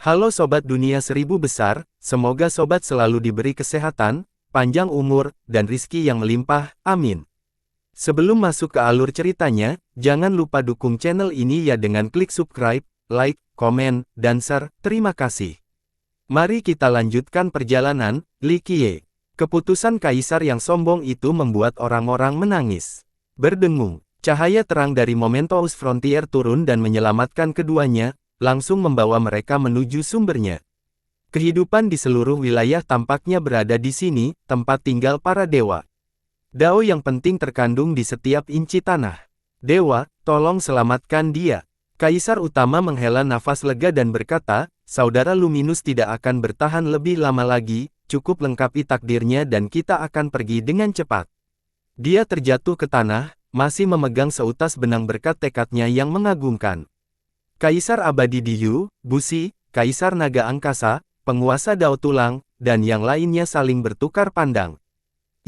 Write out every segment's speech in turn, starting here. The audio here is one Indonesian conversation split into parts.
Halo Sobat Dunia Seribu Besar, semoga Sobat selalu diberi kesehatan, panjang umur, dan rizki yang melimpah, amin. Sebelum masuk ke alur ceritanya, jangan lupa dukung channel ini ya dengan klik subscribe, like, komen, dan share, terima kasih. Mari kita lanjutkan perjalanan, Li Qiye. Keputusan kaisar yang sombong itu membuat orang-orang menangis. Berdengung, cahaya terang dari Mementos Frontier turun dan menyelamatkan keduanya, langsung membawa mereka menuju sumbernya. Kehidupan di seluruh wilayah tampaknya berada di sini, tempat tinggal para dewa. Dao yang penting terkandung di setiap inci tanah. Dewa, tolong selamatkan dia. Kaisar utama menghela nafas lega dan berkata, Saudara Luminus tidak akan bertahan lebih lama lagi, cukup lengkapi takdirnya dan kita akan pergi dengan cepat. Dia terjatuh ke tanah, masih memegang seutas benang berkat tekadnya yang mengagumkan. Kaisar abadi Diyu, Busi, Kaisar Naga Angkasa, penguasa Dao Tulang, dan yang lainnya saling bertukar pandang.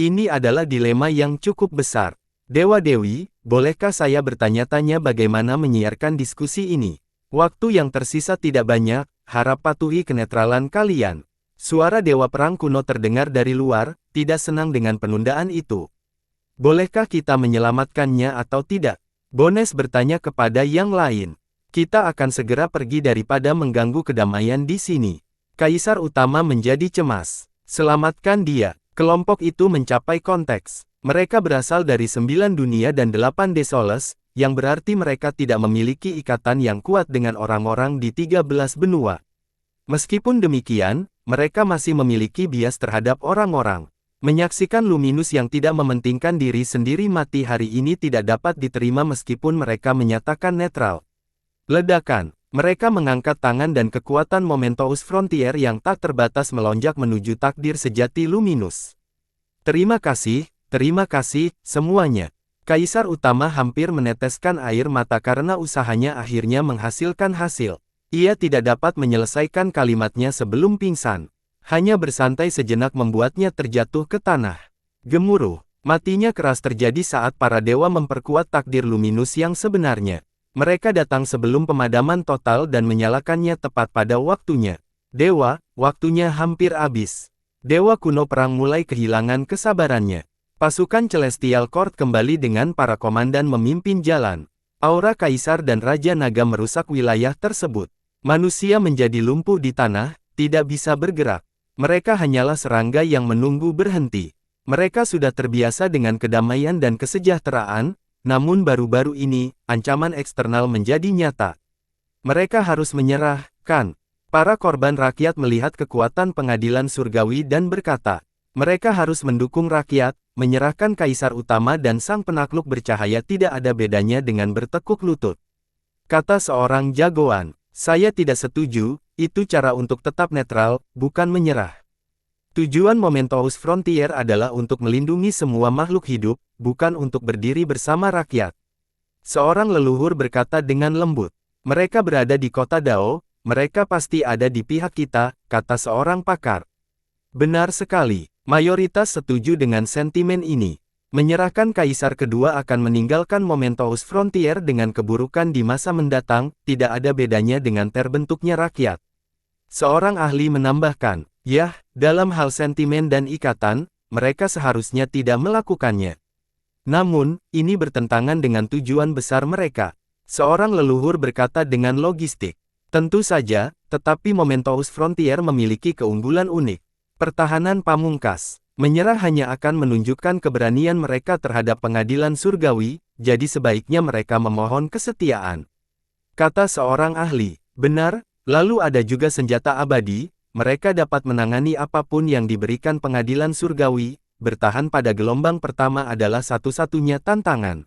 Ini adalah dilema yang cukup besar. Dewa-dewi, bolehkah saya bertanya-tanya bagaimana menyiarkan diskusi ini? Waktu yang tersisa tidak banyak, harap patuhi kenetralan kalian. Suara Dewa Perang kuno terdengar dari luar, tidak senang dengan penundaan itu. Bolehkah kita menyelamatkannya atau tidak? Bones bertanya kepada yang lain. Kita akan segera pergi daripada mengganggu kedamaian di sini. Kaisar utama menjadi cemas. Selamatkan dia. Kelompok itu mencapai konteks. Mereka berasal dari 9 dunia dan 8 desoles, yang berarti mereka tidak memiliki ikatan yang kuat dengan orang-orang di 13 benua. Meskipun demikian, mereka masih memiliki bias terhadap orang-orang. Menyaksikan Luminus yang tidak mementingkan diri sendiri mati hari ini tidak dapat diterima meskipun mereka menyatakan netral. Ledakan. Mereka mengangkat tangan dan kekuatan Mementos Frontier yang tak terbatas melonjak menuju takdir sejati Luminus. Terima kasih, semuanya. Kaisar utama hampir meneteskan air mata karena usahanya akhirnya menghasilkan hasil. Ia tidak dapat menyelesaikan kalimatnya sebelum pingsan. Hanya bersantai sejenak membuatnya terjatuh ke tanah. Gemuruh. Matinya keras terjadi saat para dewa memperkuat takdir Luminus yang sebenarnya. Mereka datang sebelum pemadaman total dan menyalakannya tepat pada waktunya. Dewa, waktunya hampir habis. Dewa kuno perang mulai kehilangan kesabarannya. Pasukan Celestial Court kembali dengan para komandan memimpin jalan. Aura Kaisar dan Raja Naga merusak wilayah tersebut. Manusia menjadi lumpuh di tanah, tidak bisa bergerak. Mereka hanyalah serangga yang menunggu berhenti. Mereka sudah terbiasa dengan kedamaian dan kesejahteraan, namun baru-baru ini, ancaman eksternal menjadi nyata. Mereka harus menyerah, kan? Para korban rakyat melihat kekuatan pengadilan surgawi dan berkata, mereka harus mendukung rakyat, menyerahkan kaisar utama dan sang penakluk bercahaya tidak ada bedanya dengan bertekuk lutut. Kata seorang jagoan, saya tidak setuju, itu cara untuk tetap netral, bukan menyerah. Tujuan Mementos Frontier adalah untuk melindungi semua makhluk hidup, bukan untuk berdiri bersama rakyat. Seorang leluhur berkata dengan lembut, mereka berada di kota Dao, mereka pasti ada di pihak kita, kata seorang pakar. Benar sekali, mayoritas setuju dengan sentimen ini. Menyerahkan kaisar kedua akan meninggalkan Mementos Frontier dengan keburukan di masa mendatang, tidak ada bedanya dengan terbentuknya rakyat. Seorang ahli menambahkan, yah, dalam hal sentimen dan ikatan, mereka seharusnya tidak melakukannya. Namun, ini bertentangan dengan tujuan besar mereka. Seorang leluhur berkata dengan logistik. Tentu saja, tetapi Mementos Frontier memiliki keunggulan unik. Pertahanan pamungkas. Menyerah hanya akan menunjukkan keberanian mereka terhadap pengadilan surgawi, jadi sebaiknya mereka memohon kesetiaan. Kata seorang ahli, benar, lalu ada juga senjata abadi, mereka dapat menangani apapun yang diberikan pengadilan surgawi, bertahan pada gelombang pertama adalah satu-satunya tantangan.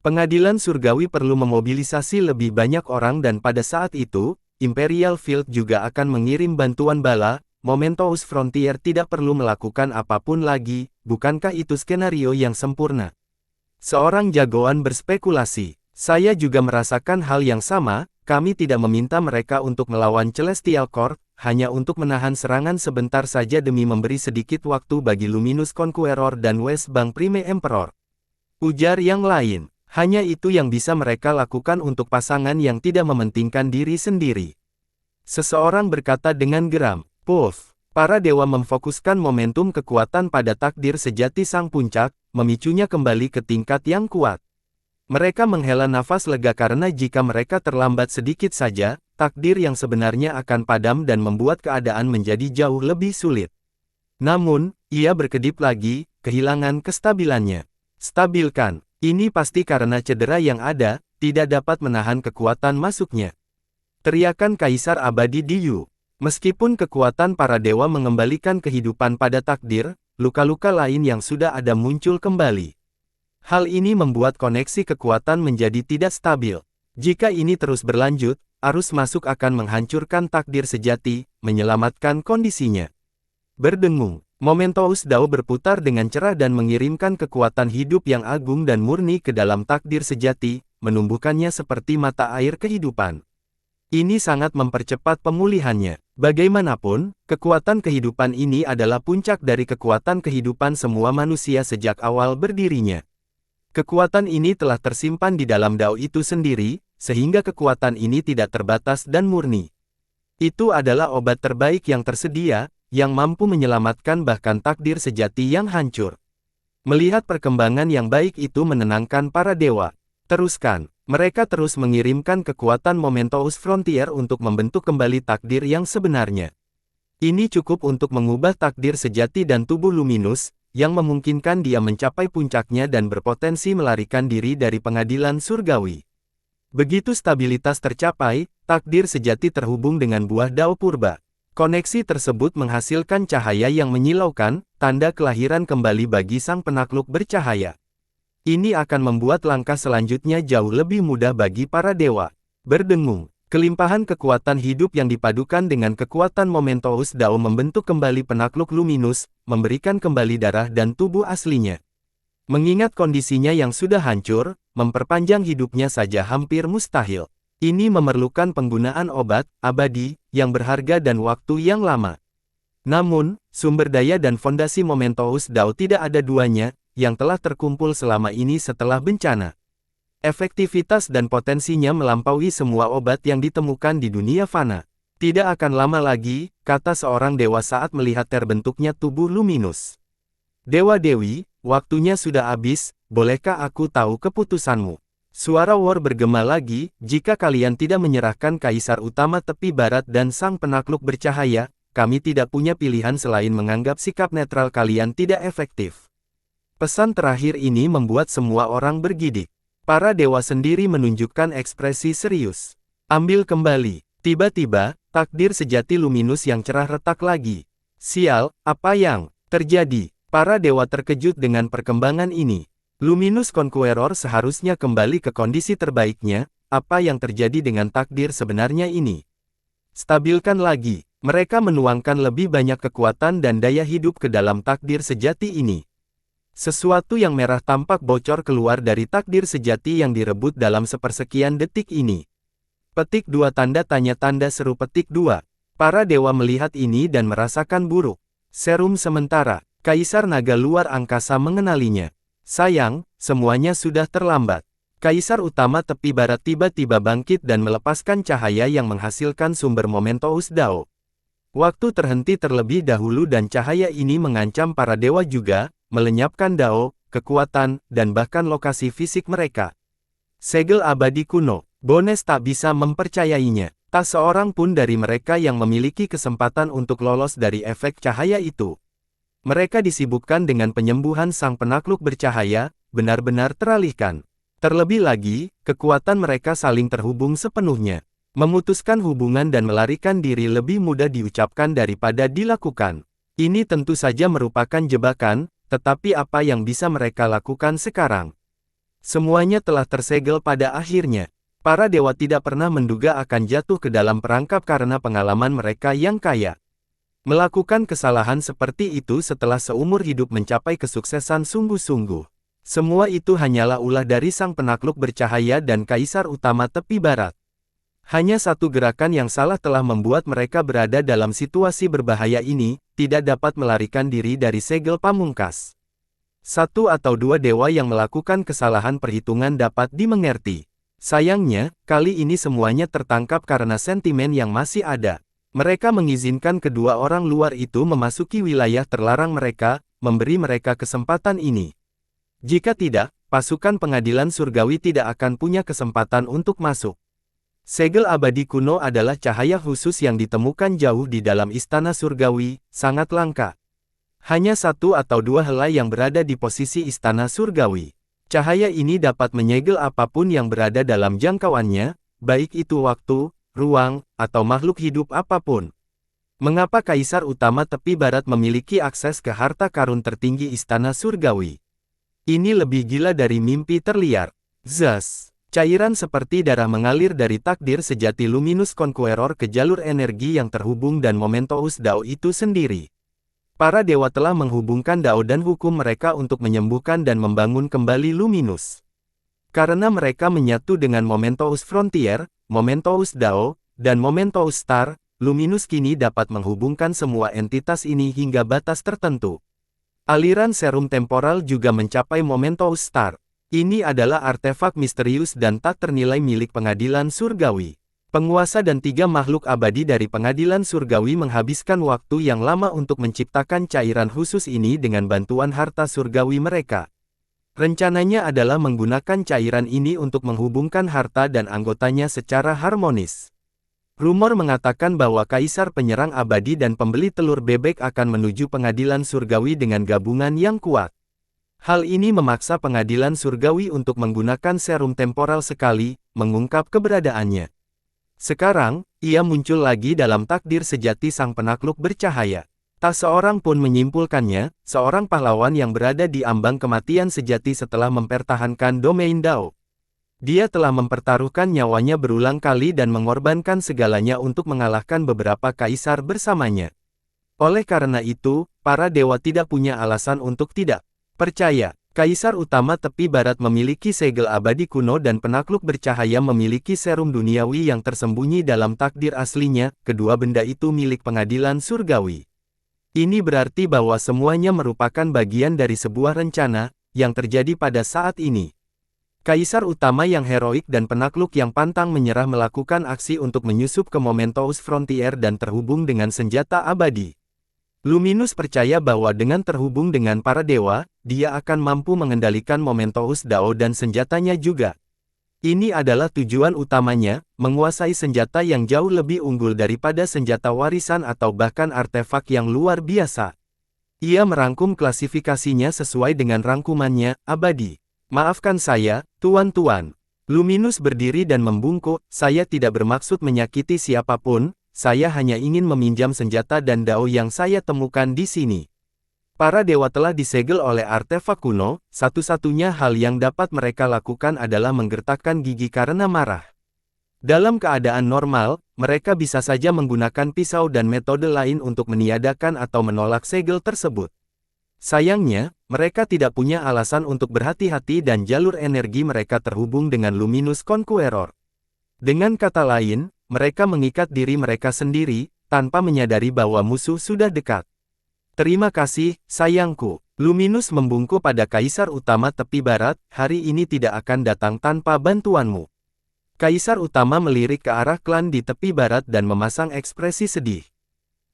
Pengadilan surgawi perlu memobilisasi lebih banyak orang dan pada saat itu, Imperial Field juga akan mengirim bantuan bala. Mementos Frontier tidak perlu melakukan apapun lagi, bukankah itu skenario yang sempurna? Seorang jagoan berspekulasi, saya juga merasakan hal yang sama, kami tidak meminta mereka untuk melawan Celestial Court, hanya untuk menahan serangan sebentar saja demi memberi sedikit waktu bagi Luminus Conqueror dan Westbank Prime Emperor. Ujar yang lain, hanya itu yang bisa mereka lakukan untuk pasangan yang tidak mementingkan diri sendiri. Seseorang berkata dengan geram. Puff. Para dewa memfokuskan momentum kekuatan pada takdir sejati sang puncak, memicunya kembali ke tingkat yang kuat. Mereka menghela nafas lega karena jika mereka terlambat sedikit saja, takdir yang sebenarnya akan padam dan membuat keadaan menjadi jauh lebih sulit. Namun, ia berkedip lagi, kehilangan kestabilannya. Stabilkan. Ini pasti karena cedera yang ada, tidak dapat menahan kekuatan masuknya. Teriakan Kaisar Abadi di Yu. Meskipun kekuatan para dewa mengembalikan kehidupan pada takdir, luka-luka lain yang sudah ada muncul kembali. Hal ini membuat koneksi kekuatan menjadi tidak stabil. Jika ini terus berlanjut, arus masuk akan menghancurkan takdir sejati, menyelamatkan kondisinya. Berdengung, Mementos Dao berputar dengan cerah dan mengirimkan kekuatan hidup yang agung dan murni ke dalam takdir sejati, menumbuhkannya seperti mata air kehidupan. Ini sangat mempercepat pemulihannya. Bagaimanapun, kekuatan kehidupan ini adalah puncak dari kekuatan kehidupan semua manusia sejak awal berdirinya. Kekuatan ini telah tersimpan di dalam Dao itu sendiri, sehingga kekuatan ini tidak terbatas dan murni. Itu adalah obat terbaik yang tersedia, yang mampu menyelamatkan bahkan takdir sejati yang hancur. Melihat perkembangan yang baik itu menenangkan para dewa. Teruskan, mereka terus mengirimkan kekuatan Mementos Frontier untuk membentuk kembali takdir yang sebenarnya. Ini cukup untuk mengubah takdir sejati dan tubuh luminus, yang memungkinkan dia mencapai puncaknya dan berpotensi melarikan diri dari pengadilan surgawi. Begitu stabilitas tercapai, takdir sejati terhubung dengan buah Dao Purba. Koneksi tersebut menghasilkan cahaya yang menyilaukan, tanda kelahiran kembali bagi sang penakluk bercahaya. Ini akan membuat langkah selanjutnya jauh lebih mudah bagi para dewa. Berdengung, kelimpahan kekuatan hidup yang dipadukan dengan kekuatan Mementos Dao membentuk kembali penakluk luminus, memberikan kembali darah dan tubuh aslinya. Mengingat kondisinya yang sudah hancur, memperpanjang hidupnya saja hampir mustahil. Ini memerlukan penggunaan obat abadi yang berharga dan waktu yang lama. Namun, sumber daya dan fondasi Mementos Dao tidak ada duanya, yang telah terkumpul selama ini setelah bencana. Efektivitas dan potensinya melampaui semua obat yang ditemukan di dunia fana. Tidak akan lama lagi, kata seorang dewa saat melihat terbentuknya tubuh luminus. Dewa Dewi, waktunya sudah habis, bolehkah aku tahu keputusanmu? Suara War bergema lagi, jika kalian tidak menyerahkan Kaisar Utama Tepi Barat dan Sang Penakluk Bercahaya, kami tidak punya pilihan selain menganggap sikap netral kalian tidak efektif. Pesan terakhir ini membuat semua orang bergidik. Para dewa sendiri menunjukkan ekspresi serius. Ambil kembali. Tiba-tiba, takdir sejati luminus yang cerah retak lagi. Sial, apa yang terjadi? Para dewa terkejut dengan perkembangan ini. Luminus Conqueror seharusnya kembali ke kondisi terbaiknya, apa yang terjadi dengan takdir sebenarnya ini? Stabilkan lagi, mereka menuangkan lebih banyak kekuatan dan daya hidup ke dalam takdir sejati ini. Sesuatu yang merah tampak bocor keluar dari takdir sejati yang direbut dalam sepersekian detik ini. Petik 2 tanda tanya tanda seru petik 2. Para dewa melihat ini dan merasakan buruk. Serum sementara, Kaisar Naga Luar Angkasa mengenalinya. Sayang, semuanya sudah terlambat. Kaisar Utama Tepi Barat tiba-tiba bangkit dan melepaskan cahaya yang menghasilkan sumber Mementos Dao. Waktu terhenti terlebih dahulu dan cahaya ini mengancam para dewa juga, melenyapkan Dao, kekuatan, dan bahkan lokasi fisik mereka. Segel abadi kuno, Bones tak bisa mempercayainya. Tak seorang pun dari mereka yang memiliki kesempatan untuk lolos dari efek cahaya itu. Mereka disibukkan dengan penyembuhan sang penakluk bercahaya, benar-benar teralihkan. Terlebih lagi, kekuatan mereka saling terhubung sepenuhnya. Memutuskan hubungan dan melarikan diri lebih mudah diucapkan daripada dilakukan. Ini tentu saja merupakan jebakan, tetapi apa yang bisa mereka lakukan sekarang? Semuanya telah tersegel pada akhirnya. Para dewa tidak pernah menduga akan jatuh ke dalam perangkap karena pengalaman mereka yang kaya. Melakukan kesalahan seperti itu setelah seumur hidup mencapai kesuksesan sungguh-sungguh. Semua itu hanyalah ulah dari sang penakluk bercahaya dan Kaisar Utama Tepi Barat. Hanya satu gerakan yang salah telah membuat mereka berada dalam situasi berbahaya ini, tidak dapat melarikan diri dari segel pamungkas. Satu atau dua dewa yang melakukan kesalahan perhitungan dapat dimengerti. Sayangnya, kali ini semuanya tertangkap karena sentimen yang masih ada. Mereka mengizinkan kedua orang luar itu memasuki wilayah terlarang mereka, memberi mereka kesempatan ini. Jika tidak, pasukan pengadilan surgawi tidak akan punya kesempatan untuk masuk. Segel abadi kuno adalah cahaya khusus yang ditemukan jauh di dalam istana surgawi, sangat langka. Hanya satu atau dua helai yang berada di posisi istana surgawi. Cahaya ini dapat menyegel apapun yang berada dalam jangkauannya, baik itu waktu, ruang, atau makhluk hidup apapun. Mengapa Kaisar Utama Tepi Barat memiliki akses ke harta karun tertinggi istana surgawi? Ini lebih gila dari mimpi terliar. Zas. Cairan seperti darah mengalir dari takdir sejati Luminous Conqueror ke jalur energi yang terhubung dan Momentous Dao itu sendiri. Para dewa telah menghubungkan Dao dan hukum mereka untuk menyembuhkan dan membangun kembali Luminous. Karena mereka menyatu dengan Momentous Frontier, Momentous Dao, dan Momentous Star, Luminous kini dapat menghubungkan semua entitas ini hingga batas tertentu. Aliran serum temporal juga mencapai Momentous Star. Ini adalah artefak misterius dan tak ternilai milik pengadilan surgawi. Penguasa dan 3 makhluk abadi dari pengadilan surgawi menghabiskan waktu yang lama untuk menciptakan cairan khusus ini dengan bantuan harta surgawi mereka. Rencananya adalah menggunakan cairan ini untuk menghubungkan harta dan anggotanya secara harmonis. Rumor mengatakan bahwa Kaisar Penyerang Abadi dan Pembeli Telur Bebek akan menuju pengadilan surgawi dengan gabungan yang kuat. Hal ini memaksa pengadilan surgawi untuk menggunakan serum temporal sekali, mengungkap keberadaannya. Sekarang, ia muncul lagi dalam takdir sejati sang penakluk bercahaya. Tak seorang pun menyimpulkannya, seorang pahlawan yang berada di ambang kematian sejati setelah mempertahankan domain Dao. Dia telah mempertaruhkan nyawanya berulang kali dan mengorbankan segalanya untuk mengalahkan beberapa kaisar bersamanya. Oleh karena itu, para dewa tidak punya alasan untuk tidak percaya. Kaisar Utama Tepi Barat memiliki segel abadi kuno dan penakluk bercahaya memiliki serum duniawi yang tersembunyi dalam takdir aslinya, kedua benda itu milik pengadilan surgawi. Ini berarti bahwa semuanya merupakan bagian dari sebuah rencana, yang terjadi pada saat ini. Kaisar Utama yang heroik dan penakluk yang pantang menyerah melakukan aksi untuk menyusup ke Momentous Frontier dan terhubung dengan senjata abadi. Luminous percaya bahwa dengan terhubung dengan para dewa, dia akan mampu mengendalikan Momentous Dao dan senjatanya juga. Ini adalah tujuan utamanya, menguasai senjata yang jauh lebih unggul daripada senjata warisan atau bahkan artefak yang luar biasa. Ia merangkum klasifikasinya sesuai dengan rangkumannya, abadi. Maafkan saya, tuan-tuan. Luminous berdiri dan membungkuk, saya tidak bermaksud menyakiti siapapun. Saya hanya ingin meminjam senjata dan dao yang saya temukan di sini. Para dewa telah disegel oleh artefak kuno, satu-satunya hal yang dapat mereka lakukan adalah menggertakkan gigi karena marah. Dalam keadaan normal, mereka bisa saja menggunakan pisau dan metode lain untuk meniadakan atau menolak segel tersebut. Sayangnya, mereka tidak punya alasan untuk berhati-hati dan jalur energi mereka terhubung dengan Luminous Conqueror. Dengan kata lain, mereka mengikat diri mereka sendiri, tanpa menyadari bahwa musuh sudah dekat. Terima kasih, sayangku. Luminous membungkuk pada Kaisar Utama Tepi Barat, hari ini tidak akan datang tanpa bantuanmu. Kaisar Utama melirik ke arah klan di tepi barat dan memasang ekspresi sedih.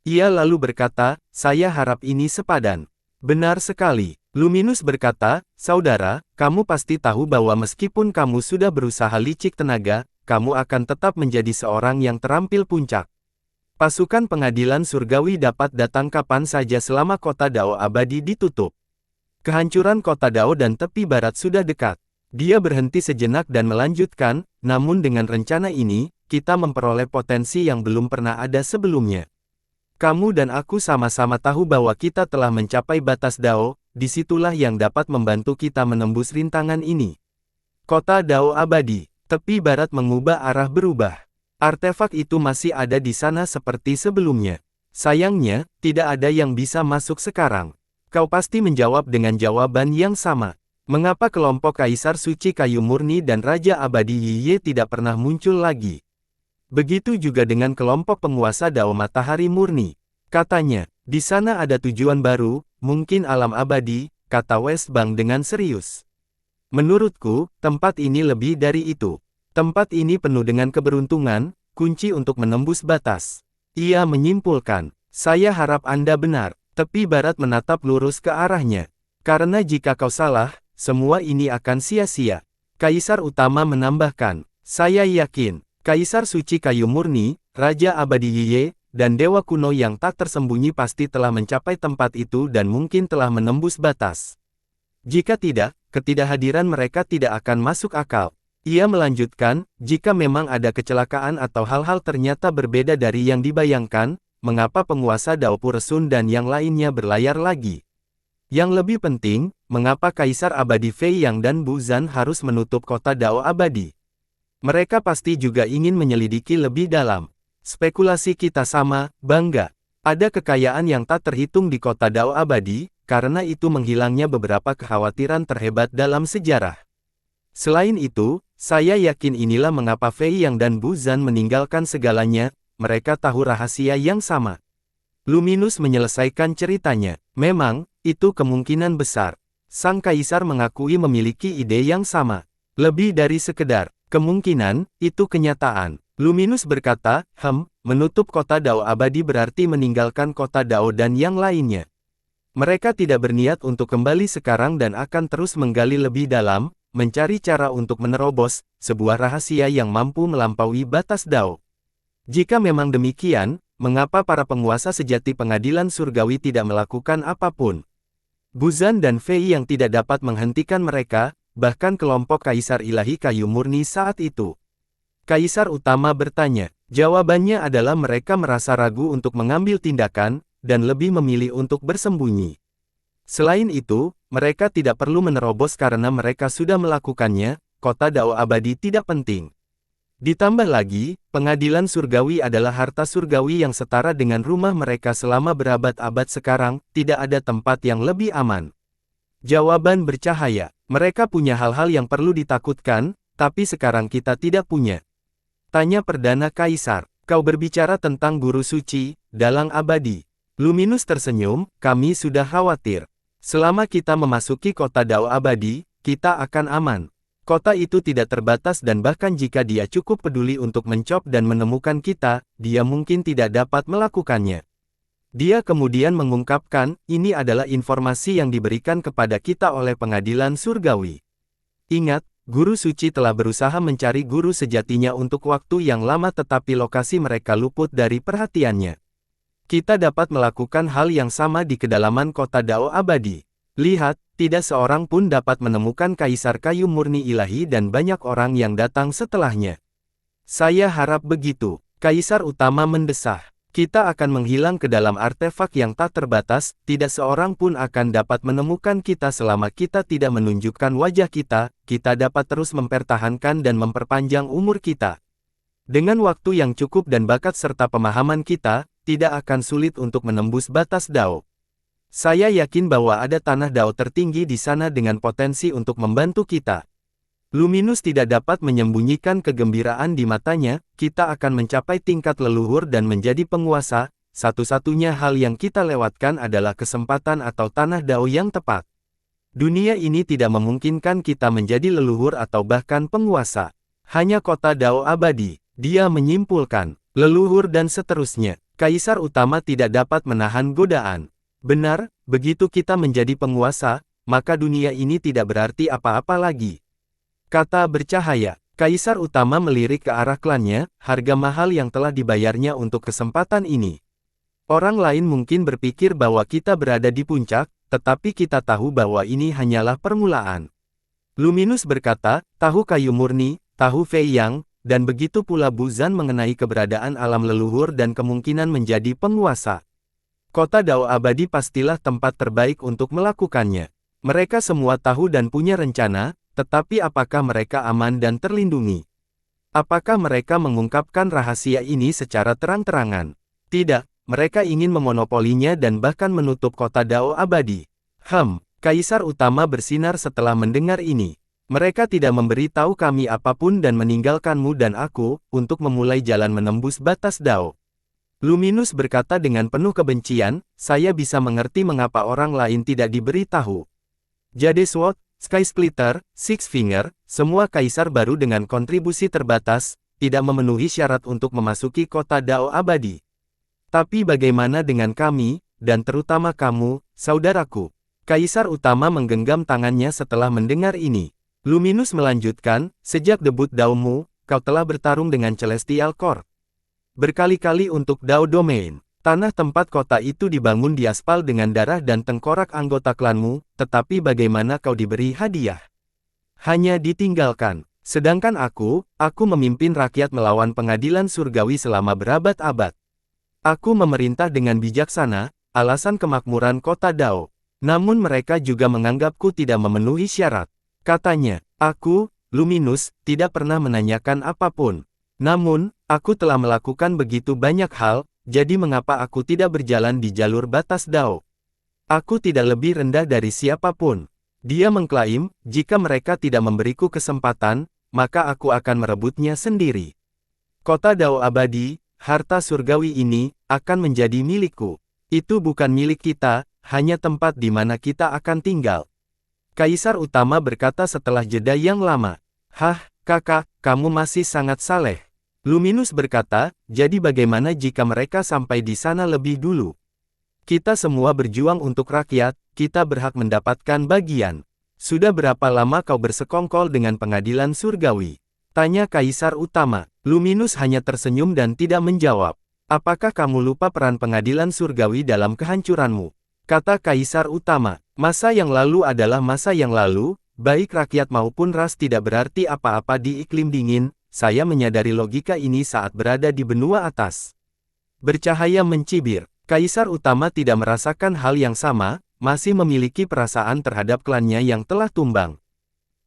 Ia lalu berkata, saya harap ini sepadan. Benar sekali. Luminous berkata, saudara, kamu pasti tahu bahwa meskipun kamu sudah berusaha licik tenaga, kamu akan tetap menjadi seorang yang terampil puncak. Pasukan pengadilan surgawi dapat datang kapan saja selama kota Dao abadi ditutup. Kehancuran kota Dao dan tepi barat sudah dekat. Dia berhenti sejenak dan melanjutkan, namun dengan rencana ini, kita memperoleh potensi yang belum pernah ada sebelumnya. Kamu dan aku sama-sama tahu bahwa kita telah mencapai batas Dao, disitulah yang dapat membantu kita menembus rintangan ini. Kota Dao abadi. Tepi barat mengubah arah berubah. Artefak itu masih ada di sana seperti sebelumnya. Sayangnya, tidak ada yang bisa masuk sekarang. Kau pasti menjawab dengan jawaban yang sama. Mengapa kelompok Kaisar Suci Kayu Murni dan Raja Abadi Yiye tidak pernah muncul lagi? Begitu juga dengan kelompok penguasa Dao Matahari Murni. Katanya, di sana ada tujuan baru, mungkin alam abadi, kata Westbang dengan serius. Menurutku, tempat ini lebih dari itu. Tempat ini penuh dengan keberuntungan, kunci untuk menembus batas. Ia menyimpulkan, saya harap Anda benar. Tepi barat menatap lurus ke arahnya. Karena jika kau salah, semua ini akan sia-sia. Kaisar utama menambahkan, saya yakin, Kaisar suci kayu murni, Raja abadi Yiye, dan dewa kuno yang tak tersembunyi pasti telah mencapai tempat itu dan mungkin telah menembus batas. Jika tidak, ketidakhadiran mereka tidak akan masuk akal. Ia melanjutkan, jika memang ada kecelakaan atau hal-hal ternyata berbeda dari yang dibayangkan, mengapa penguasa Dao Puresun dan yang lainnya berlayar lagi? Yang lebih penting, mengapa Kaisar Abadi Fei Yang dan Bu Zan harus menutup kota Dao Abadi? Mereka pasti juga ingin menyelidiki lebih dalam. Spekulasi kita sama, bangga. Ada kekayaan yang tak terhitung di kota Dao Abadi, karena itu menghilangnya beberapa kekhawatiran terhebat dalam sejarah. Selain itu, saya yakin inilah mengapa Fei Yang dan Bu Zan meninggalkan segalanya, mereka tahu rahasia yang sama. Luminus menyelesaikan ceritanya. Memang, itu kemungkinan besar. Sang Kaisar mengakui memiliki ide yang sama. Lebih dari sekedar kemungkinan, itu kenyataan. Luminus berkata, menutup kota Dao Abadi berarti meninggalkan kota Dao dan yang lainnya. Mereka tidak berniat untuk kembali sekarang dan akan terus menggali lebih dalam, mencari cara untuk menerobos sebuah rahasia yang mampu melampaui batas Dao. Jika memang demikian, mengapa para penguasa sejati pengadilan surgawi tidak melakukan apapun? Bu Zan dan Fei yang tidak dapat menghentikan mereka, bahkan kelompok Kaisar Ilahi Kayu Murni saat itu. Kaisar utama bertanya, jawabannya adalah mereka merasa ragu untuk mengambil tindakan, dan lebih memilih untuk bersembunyi. Selain itu, mereka tidak perlu menerobos karena mereka sudah melakukannya, kota Dao Abadi tidak penting. Ditambah lagi, pengadilan surgawi adalah harta surgawi yang setara dengan rumah mereka selama berabad-abad sekarang, tidak ada tempat yang lebih aman. Jawaban bercahaya, mereka punya hal-hal yang perlu ditakutkan, tapi sekarang kita tidak punya. Tanya Perdana Kaisar, kau berbicara tentang guru suci, dalang abadi. Luminus tersenyum, kami sudah khawatir. Selama kita memasuki kota Dao Abadi, kita akan aman. Kota itu tidak terbatas dan bahkan jika dia cukup peduli untuk mencop dan menemukan kita, dia mungkin tidak dapat melakukannya. Dia kemudian mengungkapkan, ini adalah informasi yang diberikan kepada kita oleh pengadilan surgawi. Ingat, guru suci telah berusaha mencari guru sejatinya untuk waktu yang lama tetapi lokasi mereka luput dari perhatiannya. Kita dapat melakukan hal yang sama di kedalaman kota Dao Abadi. Lihat, tidak seorang pun dapat menemukan Kaisar Kayu Murni Ilahi dan banyak orang yang datang setelahnya. Saya harap begitu. Kaisar utama mendesah. Kita akan menghilang ke dalam artefak yang tak terbatas, tidak seorang pun akan dapat menemukan kita selama kita tidak menunjukkan wajah kita dapat terus mempertahankan dan memperpanjang umur kita. Dengan waktu yang cukup dan bakat serta pemahaman kita, tidak akan sulit untuk menembus batas Dao. Saya yakin bahwa ada tanah Dao tertinggi di sana dengan potensi untuk membantu kita. Luminus tidak dapat menyembunyikan kegembiraan di matanya, kita akan mencapai tingkat leluhur dan menjadi penguasa, satu-satunya hal yang kita lewatkan adalah kesempatan atau tanah Dao yang tepat. Dunia ini tidak memungkinkan kita menjadi leluhur atau bahkan penguasa. Hanya kota Dao Abadi, dia menyimpulkan, leluhur dan seterusnya. Kaisar utama tidak dapat menahan godaan. Benar, begitu kita menjadi penguasa, maka dunia ini tidak berarti apa-apa lagi. Kata bercahaya, Kaisar utama melirik ke arah klannya, harga mahal yang telah dibayarnya untuk kesempatan ini. Orang lain mungkin berpikir bahwa kita berada di puncak, tetapi kita tahu bahwa ini hanyalah permulaan. Luminus berkata, tahu kayu murni, tahu Fei Yang, dan begitu pula Bu Zan mengenai keberadaan alam leluhur dan kemungkinan menjadi penguasa. Kota Dao Abadi pastilah tempat terbaik untuk melakukannya. Mereka semua tahu dan punya rencana, tetapi apakah mereka aman dan terlindungi? Apakah mereka mengungkapkan rahasia ini secara terang-terangan? Tidak, mereka ingin memonopolinya dan bahkan menutup kota Dao Abadi. Kaisar utama bersinar setelah mendengar ini. Mereka tidak memberi tahu kami apapun dan meninggalkanmu dan aku, untuk memulai jalan menembus batas Dao. Luminus berkata dengan penuh kebencian, saya bisa mengerti mengapa orang lain tidak diberi tahu. Jade Sword, Sky Splitter, Six Finger, semua kaisar baru dengan kontribusi terbatas, tidak memenuhi syarat untuk memasuki kota Dao abadi. Tapi bagaimana dengan kami, dan terutama kamu, saudaraku? Kaisar utama menggenggam tangannya setelah mendengar ini. Luminus melanjutkan, sejak debut Daomu, kau telah bertarung dengan Celestial Court. Berkali-kali untuk Dao Domain. Tanah tempat kota itu dibangun di aspal dengan darah dan tengkorak anggota klanmu, tetapi bagaimana kau diberi hadiah? Hanya ditinggalkan. Sedangkan aku memimpin rakyat melawan pengadilan surgawi selama berabad-abad. Aku memerintah dengan bijaksana, alasan kemakmuran kota Dao. Namun mereka juga menganggapku tidak memenuhi syarat. Katanya, aku, Luminus, tidak pernah menanyakan apapun. Namun, aku telah melakukan begitu banyak hal, jadi mengapa aku tidak berjalan di jalur batas Dao? Aku tidak lebih rendah dari siapapun. Dia mengklaim, jika mereka tidak memberiku kesempatan, maka aku akan merebutnya sendiri. Kota Dao abadi, harta surgawi ini, akan menjadi milikku. Itu bukan milik kita, hanya tempat di mana kita akan tinggal. Kaisar utama berkata setelah jeda yang lama. Hah, kakak, kamu masih sangat saleh. Luminus berkata, jadi bagaimana jika mereka sampai di sana lebih dulu? Kita semua berjuang untuk rakyat, kita berhak mendapatkan bagian. Sudah berapa lama kau bersekongkol dengan pengadilan surgawi? Tanya kaisar utama. Luminus hanya tersenyum dan tidak menjawab. Apakah kamu lupa peran pengadilan surgawi dalam kehancuranmu? Kata kaisar utama. Masa yang lalu adalah masa yang lalu, baik rakyat maupun ras tidak berarti apa-apa di iklim dingin. Saya menyadari logika ini saat berada di benua atas. Bercahaya mencibir. Kaisar utama tidak merasakan hal yang sama, masih memiliki perasaan terhadap klannya yang telah tumbang.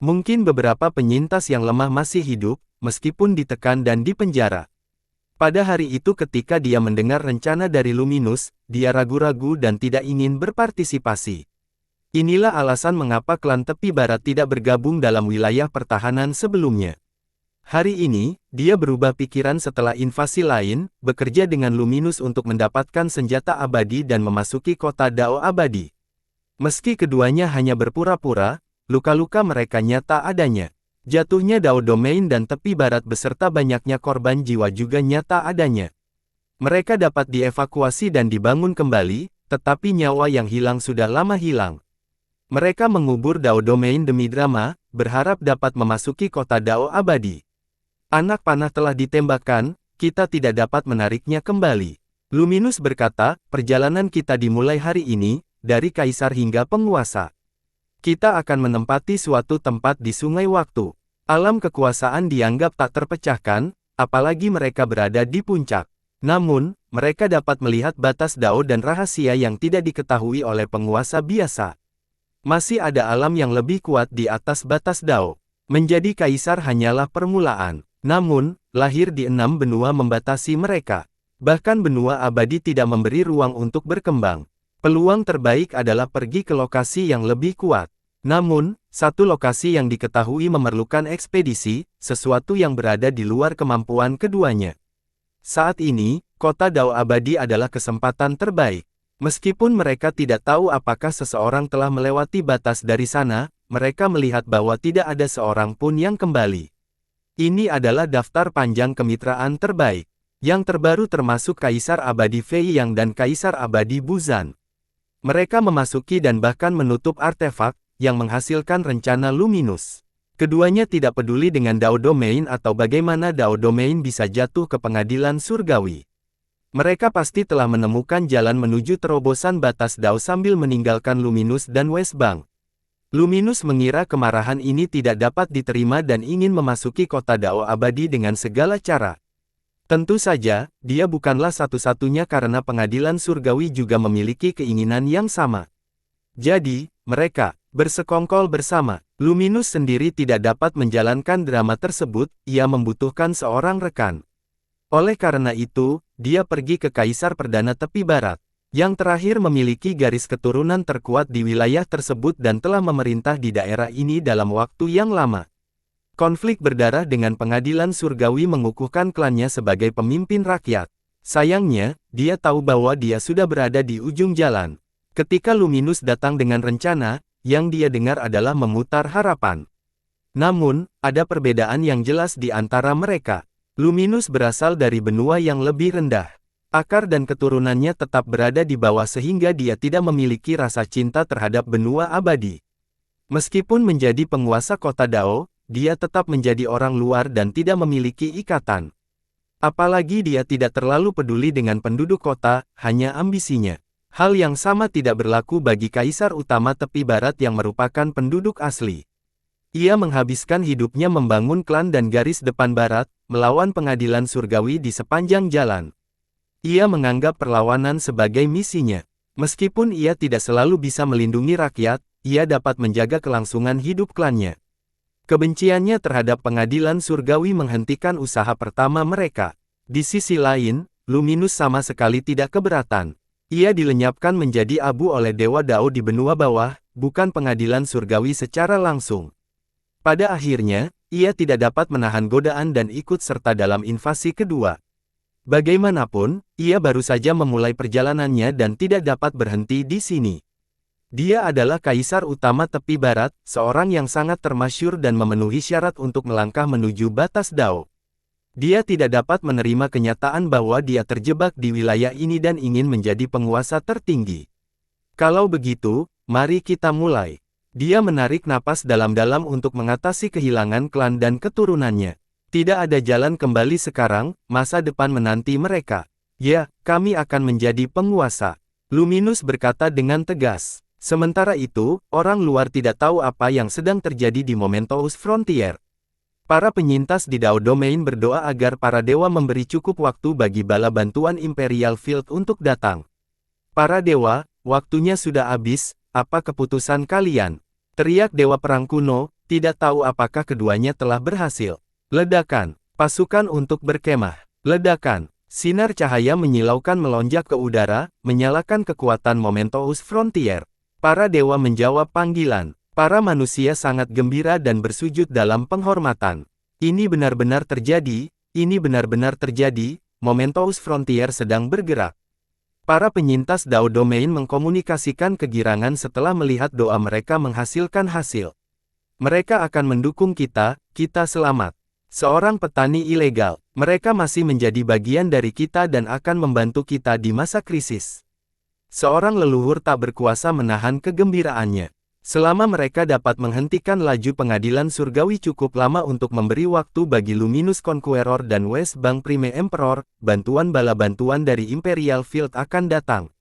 Mungkin beberapa penyintas yang lemah masih hidup, meskipun ditekan dan dipenjara. Pada hari itu ketika dia mendengar rencana dari Luminus, dia ragu-ragu dan tidak ingin berpartisipasi. Inilah alasan mengapa klan tepi barat tidak bergabung dalam wilayah pertahanan sebelumnya. Hari ini, dia berubah pikiran setelah invasi lain, bekerja dengan Luminus untuk mendapatkan senjata abadi dan memasuki kota Dao abadi. Meski keduanya hanya berpura-pura, luka-luka mereka nyata adanya. Jatuhnya Dao Domain dan tepi barat beserta banyaknya korban jiwa juga nyata adanya. Mereka dapat dievakuasi dan dibangun kembali, tetapi nyawa yang hilang sudah lama hilang. Mereka mengubur Dao Domain demi drama, berharap dapat memasuki kota Dao abadi. Anak panah telah ditembakkan, kita tidak dapat menariknya kembali. Luminus berkata, perjalanan kita dimulai hari ini, dari kaisar hingga penguasa. Kita akan menempati suatu tempat di sungai waktu. Alam kekuasaan dianggap tak terpecahkan, apalagi mereka berada di puncak. Namun, mereka dapat melihat batas Dao dan rahasia yang tidak diketahui oleh penguasa biasa. Masih ada alam yang lebih kuat di atas batas Dao. Menjadi kaisar hanyalah permulaan. Namun, lahir di 6 benua membatasi mereka. Bahkan benua abadi tidak memberi ruang untuk berkembang. Peluang terbaik adalah pergi ke lokasi yang lebih kuat. Namun, satu lokasi yang diketahui memerlukan ekspedisi, sesuatu yang berada di luar kemampuan keduanya. Saat ini, kota Dao abadi adalah kesempatan terbaik. Meskipun mereka tidak tahu apakah seseorang telah melewati batas dari sana, mereka melihat bahwa tidak ada seorang pun yang kembali. Ini adalah daftar panjang kemitraan terbaik. Yang terbaru termasuk Kaisar Abadi Fei Yang dan Kaisar Abadi Buzan. Mereka memasuki dan bahkan menutup artefak, yang menghasilkan rencana Luminus. Keduanya tidak peduli dengan Dao Domain atau bagaimana Dao Domain bisa jatuh ke pengadilan surgawi. Mereka pasti telah menemukan jalan menuju terobosan batas Dao sambil meninggalkan Luminus dan Westbank. Luminus mengira kemarahan ini tidak dapat diterima dan ingin memasuki kota Dao abadi dengan segala cara. Tentu saja, dia bukanlah satu-satunya karena pengadilan surgawi juga memiliki keinginan yang sama. Jadi, mereka bersekongkol bersama. Luminus sendiri tidak dapat menjalankan drama tersebut, ia membutuhkan seorang rekan. Oleh karena itu, dia pergi ke Kaisar Perdana Tepi Barat. Yang terakhir memiliki garis keturunan terkuat di wilayah tersebut dan telah memerintah di daerah ini dalam waktu yang lama. Konflik berdarah dengan pengadilan surgawi mengukuhkan klannya sebagai pemimpin rakyat. Sayangnya, dia tahu bahwa dia sudah berada di ujung jalan. Ketika Luminus datang dengan rencana, yang dia dengar adalah memutar harapan. Namun, ada perbedaan yang jelas di antara mereka. Luminus berasal dari benua yang lebih rendah. Akar dan keturunannya tetap berada di bawah sehingga dia tidak memiliki rasa cinta terhadap benua abadi. Meskipun menjadi penguasa kota Dao, dia tetap menjadi orang luar dan tidak memiliki ikatan. Apalagi dia tidak terlalu peduli dengan penduduk kota, hanya ambisinya. Hal yang sama tidak berlaku bagi kaisar utama tepi barat yang merupakan penduduk asli. Ia menghabiskan hidupnya membangun klan dan garis depan barat, melawan pengadilan surgawi di sepanjang jalan. Ia menganggap perlawanan sebagai misinya. Meskipun ia tidak selalu bisa melindungi rakyat, ia dapat menjaga kelangsungan hidup klannya. Kebenciannya terhadap pengadilan surgawi menghentikan usaha pertama mereka. Di sisi lain, Luminus sama sekali tidak keberatan. Ia dilenyapkan menjadi abu oleh Dewa Dao di benua bawah, bukan pengadilan surgawi secara langsung. Pada akhirnya, ia tidak dapat menahan godaan dan ikut serta dalam invasi kedua. Bagaimanapun, ia baru saja memulai perjalanannya dan tidak dapat berhenti di sini. Dia adalah kaisar utama tepi barat, seorang yang sangat termasyhur dan memenuhi syarat untuk melangkah menuju batas Dao. Dia tidak dapat menerima kenyataan bahwa dia terjebak di wilayah ini dan ingin menjadi penguasa tertinggi. Kalau begitu, mari kita mulai. Dia menarik napas dalam-dalam untuk mengatasi kehilangan klan dan keturunannya. Tidak ada jalan kembali sekarang, masa depan menanti mereka. Ya, kami akan menjadi penguasa. Luminus berkata dengan tegas. Sementara itu, orang luar tidak tahu apa yang sedang terjadi di Momentous Frontier. Para penyintas di Dao Domain berdoa agar para dewa memberi cukup waktu bagi bala bantuan Imperial Field untuk datang. Para dewa, waktunya sudah habis, apa keputusan kalian? Teriak Dewa Perang Kuno, tidak tahu apakah keduanya telah berhasil. Ledakan, pasukan untuk berkemah. Ledakan, sinar cahaya menyilaukan melonjak ke udara, menyalakan kekuatan Momentous Frontier. Para dewa menjawab panggilan. Para manusia sangat gembira dan bersujud dalam penghormatan. Ini benar-benar terjadi, ini benar-benar terjadi, Momentous Frontier sedang bergerak. Para penyintas Dao Domain mengkomunikasikan kegirangan setelah melihat doa mereka menghasilkan hasil. Mereka akan mendukung kita, kita selamat. Seorang petani ilegal, mereka masih menjadi bagian dari kita dan akan membantu kita di masa krisis. Seorang leluhur tak berkuasa menahan kegembiraannya. Selama mereka dapat menghentikan laju pengadilan surgawi cukup lama untuk memberi waktu bagi Luminous Conqueror dan West Bank Prime Emperor, bantuan bala bantuan dari Imperial Field akan datang.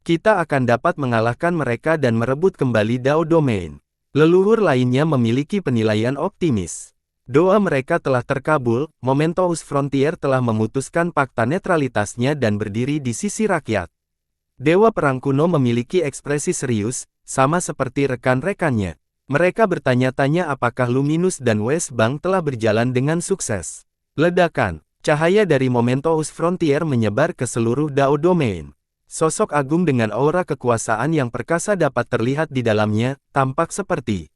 Kita akan dapat mengalahkan mereka dan merebut kembali Dao Domain. Leluhur lainnya memiliki penilaian optimis. Doa mereka telah terkabul, Momentous Frontier telah memutuskan fakta netralitasnya dan berdiri di sisi rakyat. Dewa Perang Kuno memiliki ekspresi serius, sama seperti rekan-rekannya. Mereka bertanya-tanya apakah Luminus dan West Bank telah berjalan dengan sukses. Ledakan, cahaya dari Momentous Frontier menyebar ke seluruh Dao Domain. Sosok agung dengan aura kekuasaan yang perkasa dapat terlihat di dalamnya, tampak seperti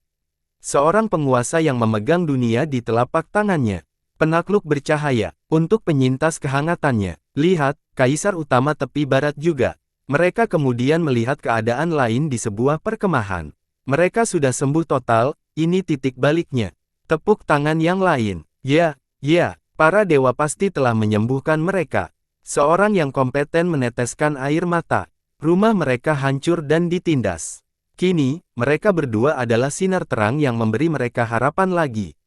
seorang penguasa yang memegang dunia di telapak tangannya. Penakluk bercahaya, untuk penyintas kehangatannya. Lihat, kaisar utama tepi barat juga. Mereka kemudian melihat keadaan lain di sebuah perkemahan. Mereka sudah sembuh total, ini titik baliknya. Tepuk tangan yang lain. Ya, para dewa pasti telah menyembuhkan mereka. Seorang yang kompeten meneteskan air mata. Rumah mereka hancur dan ditindas. Kini, mereka berdua adalah sinar terang yang memberi mereka harapan lagi.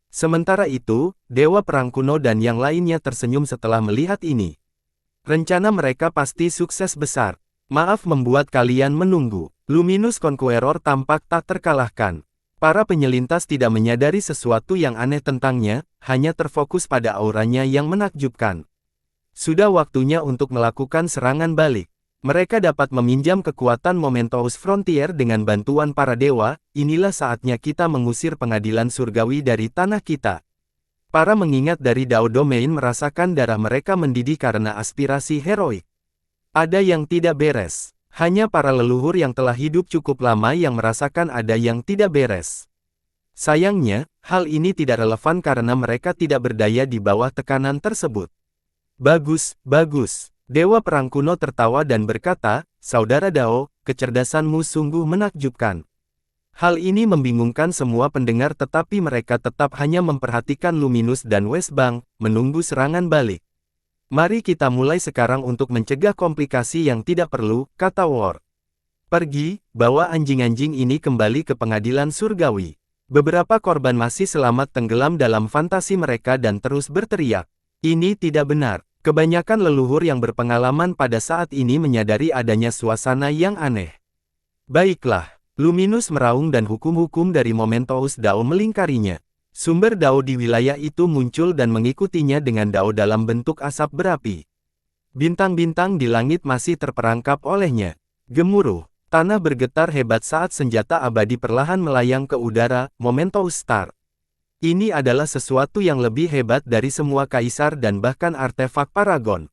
Sementara itu, Dewa Perang Kuno dan yang lainnya tersenyum setelah melihat ini. Rencana mereka pasti sukses besar. Maaf membuat kalian menunggu. Luminous Conqueror tampak tak terkalahkan. Para penyelintas tidak menyadari sesuatu yang aneh tentangnya, hanya terfokus pada auranya yang menakjubkan. Sudah waktunya untuk melakukan serangan balik. Mereka dapat meminjam kekuatan Momentous Frontier dengan bantuan para dewa, inilah saatnya kita mengusir pengadilan surgawi dari tanah kita. Para mengingat dari Dao Domain merasakan darah mereka mendidih karena aspirasi heroik. Ada yang tidak beres. Hanya para leluhur yang telah hidup cukup lama yang merasakan ada yang tidak beres. Sayangnya, hal ini tidak relevan karena mereka tidak berdaya di bawah tekanan tersebut. Bagus. Dewa Perang Kuno tertawa dan berkata, Saudara Dao, kecerdasanmu sungguh menakjubkan. Hal ini membingungkan semua pendengar tetapi mereka tetap hanya memperhatikan Luminous dan Westbank, menunggu serangan balik. Mari kita mulai sekarang untuk mencegah komplikasi yang tidak perlu, kata Ward. Pergi, bawa anjing-anjing ini kembali ke pengadilan surgawi. Beberapa korban masih selamat tenggelam dalam fantasi mereka dan terus berteriak. Ini tidak benar. Kebanyakan leluhur yang berpengalaman pada saat ini menyadari adanya suasana yang aneh. Baiklah. Luminous meraung dan hukum-hukum dari Momentous Dao melingkarinya. Sumber Dao di wilayah itu muncul dan mengikutinya dengan Dao dalam bentuk asap berapi. Bintang-bintang di langit masih terperangkap olehnya. Gemuruh, tanah bergetar hebat saat senjata abadi perlahan melayang ke udara, Momentous Star. Ini adalah sesuatu yang lebih hebat dari semua kaisar dan bahkan artefak Paragon.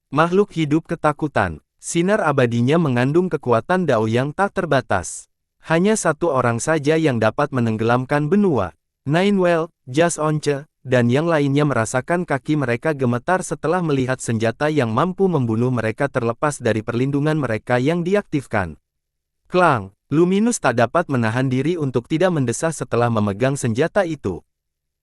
Makhluk hidup ketakutan, sinar abadinya mengandung kekuatan Dao yang tak terbatas. Hanya satu orang saja yang dapat menenggelamkan benua. Ninewell, Jas Once, dan yang lainnya merasakan kaki mereka gemetar setelah melihat senjata yang mampu membunuh mereka terlepas dari perlindungan mereka yang diaktifkan. Klang, Luminous tak dapat menahan diri untuk tidak mendesah setelah memegang senjata itu.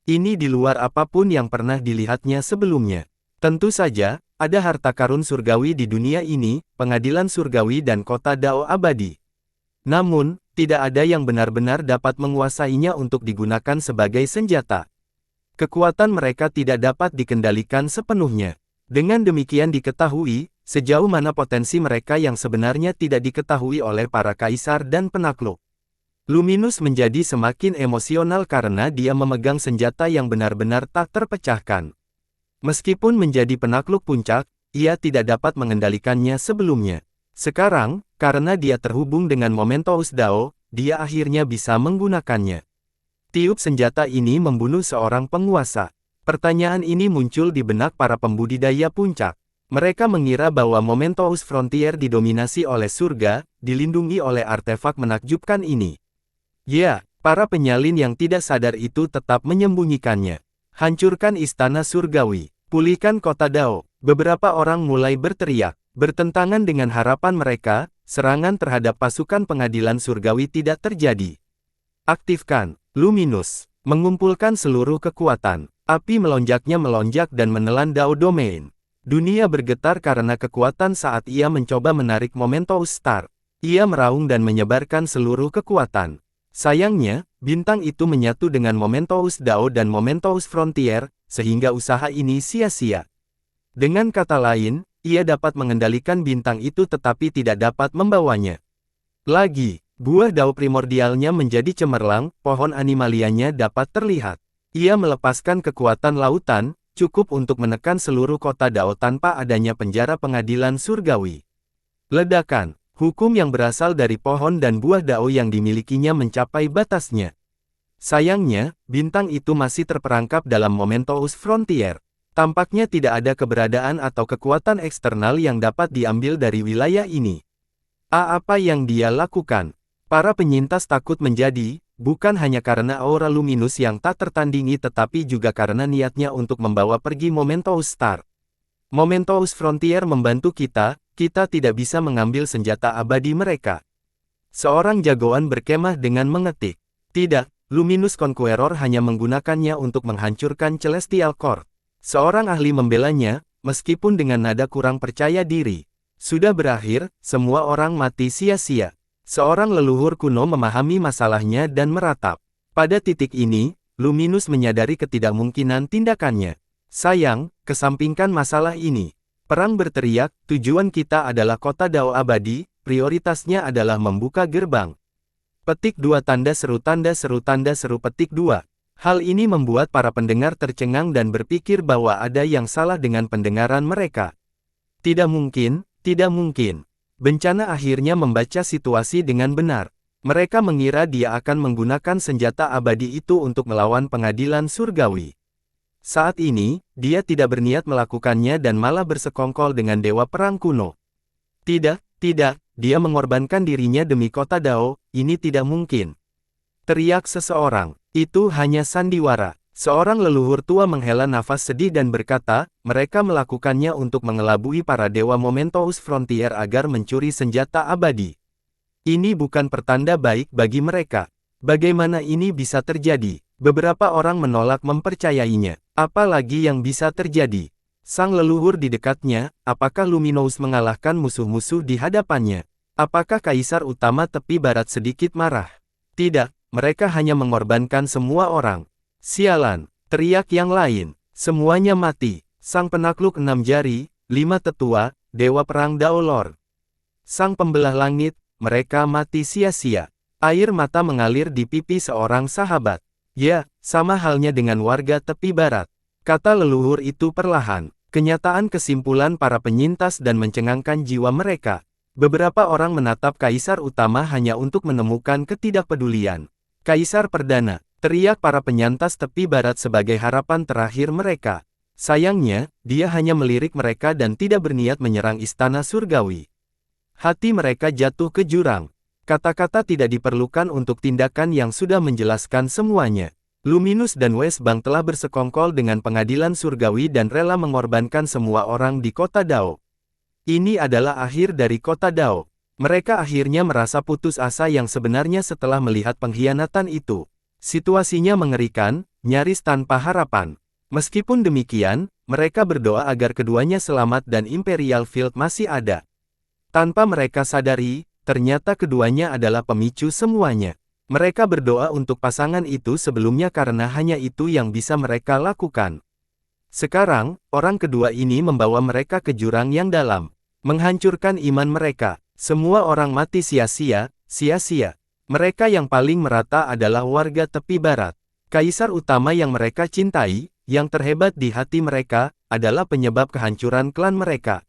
Ini di luar apapun yang pernah dilihatnya sebelumnya. Tentu saja, ada harta karun surgawi di dunia ini, pengadilan surgawi dan kota Dao abadi. Namun, tidak ada yang benar-benar dapat menguasainya untuk digunakan sebagai senjata. Kekuatan mereka tidak dapat dikendalikan sepenuhnya. Dengan demikian diketahui, sejauh mana potensi mereka yang sebenarnya tidak diketahui oleh para kaisar dan penakluk. Luminous menjadi semakin emosional karena dia memegang senjata yang benar-benar tak terpecahkan. Meskipun menjadi penakluk puncak, ia tidak dapat mengendalikannya sebelumnya. Sekarang, karena dia terhubung dengan Momentous Dao, dia akhirnya bisa menggunakannya. Tiup senjata ini membunuh seorang penguasa. Pertanyaan ini muncul di benak para pembudidaya puncak. Mereka mengira bahwa Momentous Frontier didominasi oleh surga, dilindungi oleh artefak menakjubkan ini. Ya, para penyalin yang tidak sadar itu tetap menyembunyikannya. Hancurkan istana surgawi, pulihkan kota Dao. Beberapa orang mulai berteriak. Bertentangan dengan harapan mereka, serangan terhadap pasukan pengadilan surgawi tidak terjadi. Aktifkan, Luminous, mengumpulkan seluruh kekuatan. Api melonjaknya melonjak dan menelan Dao Domain. Dunia bergetar karena kekuatan saat ia mencoba menarik Momentous Star. Ia meraung dan menyebarkan seluruh kekuatan. Sayangnya, bintang itu menyatu dengan Momentous Dao dan Momentous Frontier, sehingga usaha ini sia-sia. Dengan kata lain, ia dapat mengendalikan bintang itu tetapi tidak dapat membawanya. Lagi, buah Dao primordialnya menjadi cemerlang, pohon animalianya dapat terlihat. Ia melepaskan kekuatan lautan, cukup untuk menekan seluruh kota Dao tanpa adanya penjara pengadilan surgawi. Ledakan, hukum yang berasal dari pohon dan buah Dao yang dimilikinya mencapai batasnya. Sayangnya, bintang itu masih terperangkap dalam Momentous Frontier. Tampaknya tidak ada keberadaan atau kekuatan eksternal yang dapat diambil dari wilayah ini. Apa yang dia lakukan? Para penyintas takut menjadi, bukan hanya karena aura Luminous yang tak tertandingi tetapi juga karena niatnya untuk membawa pergi Momentous Star. Momentous Frontier membantu kita tidak bisa mengambil senjata abadi mereka. Seorang jagoan berkemah dengan mengetik. Tidak, Luminous Conqueror hanya menggunakannya untuk menghancurkan Celestial Court. Seorang ahli membelanya, meskipun dengan nada kurang percaya diri. Sudah berakhir, semua orang mati sia-sia. Seorang leluhur kuno memahami masalahnya dan meratap. Pada titik ini, Luminous menyadari ketidakmungkinan tindakannya. Sayang, kesampingkan masalah ini. Perang berteriak, tujuan kita adalah kota Dao abadi, prioritasnya adalah membuka gerbang. Petik 2 tanda seru petik 2. Hal ini membuat para pendengar tercengang dan berpikir bahwa ada yang salah dengan pendengaran mereka. Tidak mungkin, tidak mungkin. Bencana akhirnya membaca situasi dengan benar. Mereka mengira dia akan menggunakan senjata abadi itu untuk melawan pengadilan surgawi. Saat ini, dia tidak berniat melakukannya dan malah bersekongkol dengan dewa perang kuno. Tidak, dia mengorbankan dirinya demi kota Dao, ini tidak mungkin. Teriak seseorang. Itu hanya sandiwara. Seorang leluhur tua menghela nafas sedih dan berkata, mereka melakukannya untuk mengelabui para dewa Momentous Frontier agar mencuri senjata abadi. Ini bukan pertanda baik bagi mereka. Bagaimana ini bisa terjadi? Beberapa orang menolak mempercayainya. Apalagi yang bisa terjadi? Sang leluhur di dekatnya, apakah Luminous mengalahkan musuh-musuh di hadapannya? Apakah Kaisar Utama Tepi Barat sedikit marah? Tidak, mereka hanya mengorbankan semua orang. Sialan, teriak yang lain. Semuanya mati. Sang penakluk 6 jari, 5 tetua, Dewa Perang Daolor. Sang pembelah langit, mereka mati sia-sia. Air mata mengalir di pipi seorang sahabat. Ya, sama halnya dengan warga tepi barat. Kata leluhur itu perlahan. Kenyataan kesimpulan para penyintas dan mencengangkan jiwa mereka. Beberapa orang menatap Kaisar Utama hanya untuk menemukan ketidakpedulian. Kaisar Perdana, teriak para penyintas tepi barat sebagai harapan terakhir mereka. Sayangnya, dia hanya melirik mereka dan tidak berniat menyerang istana surgawi. Hati mereka jatuh ke jurang. Kata-kata tidak diperlukan untuk tindakan yang sudah menjelaskan semuanya. Luminous dan Westbang telah bersekongkol dengan pengadilan surgawi dan rela mengorbankan semua orang di kota Dao. Ini adalah akhir dari kota Dao. Mereka akhirnya merasa putus asa yang sebenarnya setelah melihat pengkhianatan itu. Situasinya mengerikan, nyaris tanpa harapan. Meskipun demikian, mereka berdoa agar keduanya selamat dan Imperial Field masih ada. Tanpa mereka sadari, ternyata keduanya adalah pemicu semuanya. Mereka berdoa untuk pasangan itu sebelumnya karena hanya itu yang bisa mereka lakukan. Sekarang, orang kedua ini membawa mereka ke jurang yang dalam. Menghancurkan iman mereka. Semua orang mati sia-sia, sia-sia. Mereka yang paling merata adalah warga tepi barat. Kaisar utama yang mereka cintai, yang terhebat di hati mereka, adalah penyebab kehancuran klan mereka.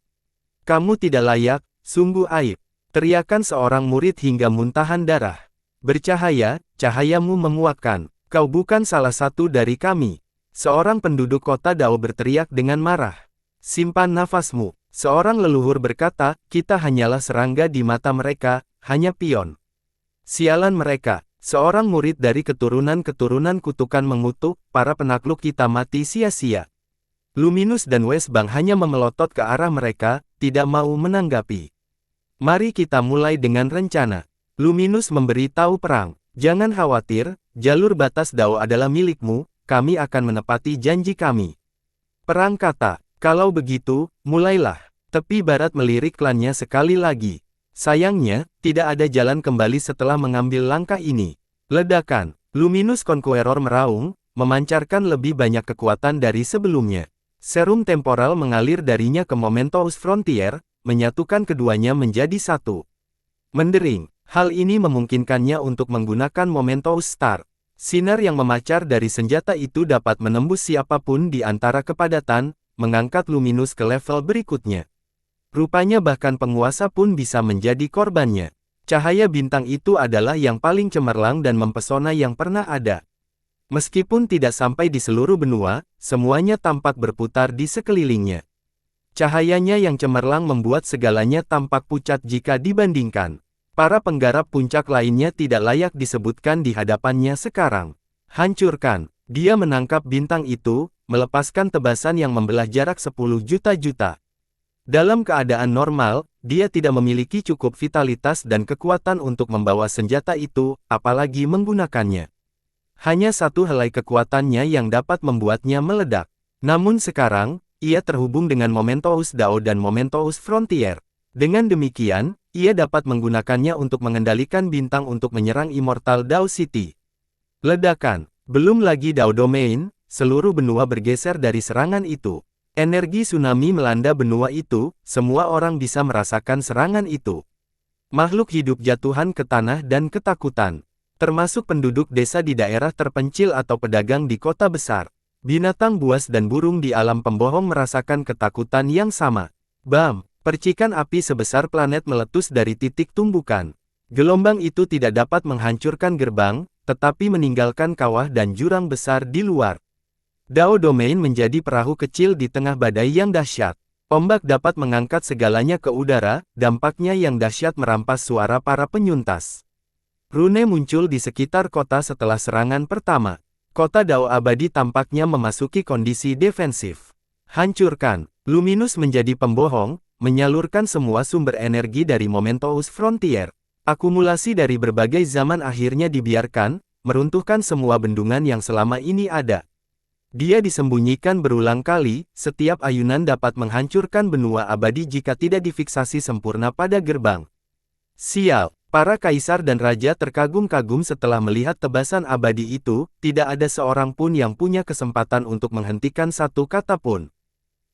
Kamu tidak layak, sungguh aib. Teriakan seorang murid hingga muntahan darah. Bercahaya, cahayamu menguatkan. Kau bukan salah satu dari kami. Seorang penduduk kota Dao berteriak dengan marah. Simpan nafasmu. Seorang leluhur berkata, kita hanyalah serangga di mata mereka, hanya pion. Sialan mereka. Seorang murid dari keturunan-keturunan kutukan mengutuk, para penakluk kita mati sia-sia. Luminous dan Westbang hanya memelotot ke arah mereka, tidak mau menanggapi. Mari kita mulai dengan rencana. Luminous memberitahu perang. Jangan khawatir, jalur batas Dao adalah milikmu, kami akan menepati janji kami. Perang kata, kalau begitu, mulailah. Tepi barat melirik klannya sekali lagi. Sayangnya, tidak ada jalan kembali setelah mengambil langkah ini. Ledakan, Luminous Conqueror meraung, memancarkan lebih banyak kekuatan dari sebelumnya. Serum temporal mengalir darinya ke Momentous Frontier, menyatukan keduanya menjadi satu. Mendering, hal ini memungkinkannya untuk menggunakan Momentous Star. Sinar yang memancar dari senjata itu dapat menembus siapapun di antara kepadatan, mengangkat Luminous ke level berikutnya. Rupanya bahkan penguasa pun bisa menjadi korbannya. Cahaya bintang itu adalah yang paling cemerlang dan mempesona yang pernah ada. Meskipun tidak sampai di seluruh benua, semuanya tampak berputar di sekelilingnya. Cahayanya yang cemerlang membuat segalanya tampak pucat jika dibandingkan. Para penggarap puncak lainnya tidak layak disebutkan di hadapannya sekarang. Hancurkan. Dia menangkap bintang itu, melepaskan tebasan yang membelah jarak 10 juta-juta. Dalam keadaan normal, dia tidak memiliki cukup vitalitas dan kekuatan untuk membawa senjata itu, apalagi menggunakannya. Hanya satu helai kekuatannya yang dapat membuatnya meledak. Namun sekarang, ia terhubung dengan Momentous Dao dan Momentous Frontier. Dengan demikian, ia dapat menggunakannya untuk mengendalikan bintang untuk menyerang Immortal Dao City. Ledakan. Belum lagi Dao Domain, seluruh benua bergeser dari serangan itu. Energi tsunami melanda benua itu, semua orang bisa merasakan serangan itu. Makhluk hidup jatuhan ke tanah dan ketakutan. Termasuk penduduk desa di daerah terpencil atau pedagang di kota besar. Binatang buas dan burung di alam pembohong merasakan ketakutan yang sama. Bam! Percikan api sebesar planet meletus dari titik tumbukan. Gelombang itu tidak dapat menghancurkan gerbang, tetapi meninggalkan kawah dan jurang besar di luar. Dao Domain menjadi perahu kecil di tengah badai yang dahsyat. Ombak dapat mengangkat segalanya ke udara, dampaknya yang dahsyat merampas suara para penyuntas. Rune muncul di sekitar kota setelah serangan pertama. Kota Dao abadi tampaknya memasuki kondisi defensif. Hancurkan. Luminous menjadi pembohong, menyalurkan semua sumber energi dari Momentous Frontier. Akumulasi dari berbagai zaman akhirnya dibiarkan, meruntuhkan semua bendungan yang selama ini ada. Dia disembunyikan berulang kali, setiap ayunan dapat menghancurkan benua abadi jika tidak difiksasi sempurna pada gerbang. Sial, para kaisar dan raja terkagum-kagum setelah melihat tebasan abadi itu, tidak ada seorang pun yang punya kesempatan untuk menghentikan satu kata pun.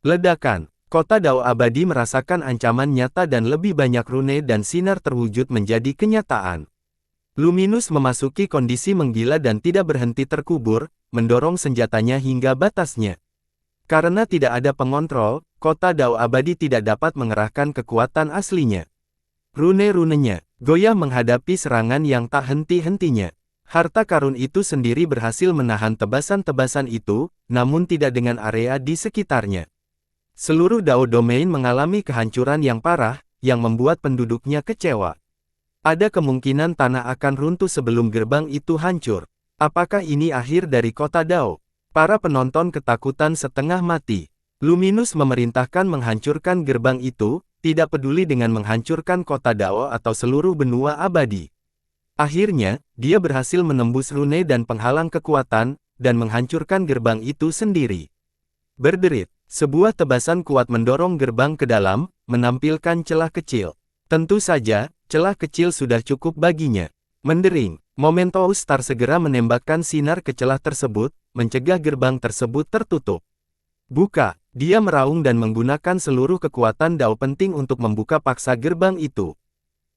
Ledakan. Kota Dao Abadi merasakan ancaman nyata dan lebih banyak rune dan sinar terwujud menjadi kenyataan. Luminus memasuki kondisi menggila dan tidak berhenti terkubur, mendorong senjatanya hingga batasnya. Karena tidak ada pengontrol, Kota Dao Abadi tidak dapat mengerahkan kekuatan aslinya. Rune-runenya goyah menghadapi serangan yang tak henti-hentinya. Harta karun itu sendiri berhasil menahan tebasan-tebasan itu, namun tidak dengan area di sekitarnya. Seluruh Dao Domain mengalami kehancuran yang parah, yang membuat penduduknya kecewa. Ada kemungkinan tanah akan runtuh sebelum gerbang itu hancur. Apakah ini akhir dari kota Dao? Para penonton ketakutan setengah mati. Luminus memerintahkan menghancurkan gerbang itu, tidak peduli dengan menghancurkan kota Dao atau seluruh benua abadi. Akhirnya, dia berhasil menembus rune dan penghalang kekuatan, dan menghancurkan gerbang itu sendiri. Berderit. Sebuah tebasan kuat mendorong gerbang ke dalam, menampilkan celah kecil. Tentu saja, celah kecil sudah cukup baginya. Mendering, Momentous Star segera menembakkan sinar ke celah tersebut, mencegah gerbang tersebut tertutup. Buka, dia meraung dan menggunakan seluruh kekuatan Dao penting untuk membuka paksa gerbang itu.